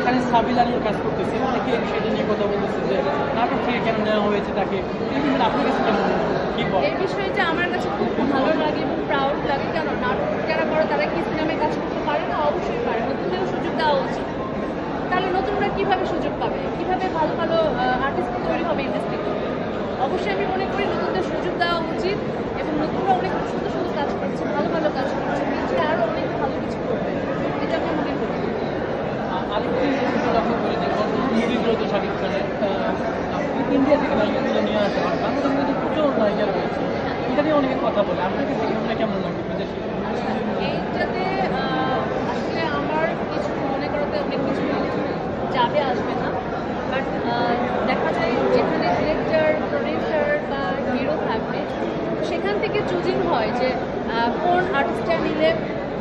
সেখানে সাবিলা নিয়ে কাজ করতেছে, অনেকে এই বিষয়টা নিয়ে কথা বলতেছে যে নাটক থেকে কেন নেওয়া হয়েছে তাকে। এই বিষয়টা আপনার কাছে কেমন কি বল? এই বিষয়টা আমার কাছে খুব ভালো লাগে এবং প্রাউড লাগে। কেন নাটক যারা করে তারা কি সিনেমায় কাজ করতে পারে না? অবশ্যই পারে। নতুনদেরও সুযোগ দেওয়া উচিত। তাহলে নতুনরা কিভাবে সুযোগ পাবে, কিভাবে ভালো ভালো আর্টিস্ট তৈরি হবে ইন্ডাস্ট্রিতে? অবশ্যই আমি মনে করি নতুনদের সুযোগ দেওয়া উচিত এবং নতুনরা অনেক সুন্দর সুন্দর কাজ করছে, ভালো ভালো কাজ করছে, ফিউচারে আরও অনেক ভালো কিছু করবে, এটা আমি মনে করি। আরেকটি লক্ষ্য করি যে মুভিগুলো তো শাকিব খানের ইন্ডিয়া থেকে নায়িকাগুলো নিয়ে আসা হয়, বাংলাদেশের মধ্যে প্রচুর নায়িকা রয়েছে, এটা নিয়ে অনেকে কথা বলে। আপনার কাছে এটা কেমন লাগে বিদেশি? এইটাতে আসলে আমার কিছু মনে করাতে অনেক কিছু যাবে আসবে না, বাট দেখা যায় যেখানে ডিরেক্টর, প্রডিউসার বা হিরো থাকবে সেখান থেকে চুজিং হয় যে কোন আর্টিস্টটা নিলে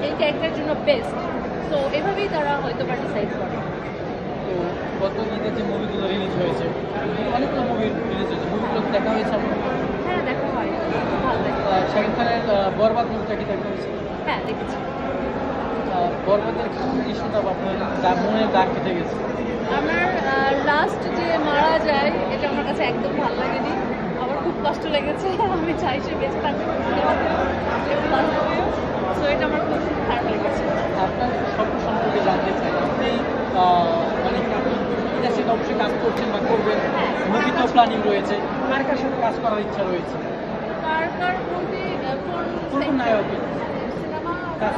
এই ক্যারেক্টারের জন্য বেস্ট। তো এভাবেই তারা হয়তো বা ডিসাইড করে। তো গত ঈদের যে মুভিগুলো রিলিজ হয়েছে, অনেকগুলো মুভি রিলিজ হয়েছে, মুভিগুলো দেখা হয়েছে আপনার? হ্যাঁ, দেখা হয়, খুব ভালো লাগে। শাকিব খানের বরবাদ মুভিটা কি দেখা হয়েছে? হ্যাঁ, দেখেছি। বরবাদের কোন ইস্যুটা আপনার মনে দাগ কেটে গেছে? আমার লাস্ট যে মারা যায় এটা আমার কাছে একদম ভালো লাগেনি, আমার খুব কষ্ট লেগেছে। আমি চাই সে বেঁচে থাকবে, সো এটা আমার খুব খারাপ লেগেছে। আপনার স্বপ্ন সম্পর্কে জানতে চাই। আপনি মানে কি আপনি ইন্ডাস্ট্রিতে অবশ্যই কাজ করছেন বা করবেন, মুভি তো প্ল্যানিং রয়েছে, কার কার সাথে কাজ করার ইচ্ছা রয়েছে? কার কার বলতে কোন নায়কের সিনেমা কাজ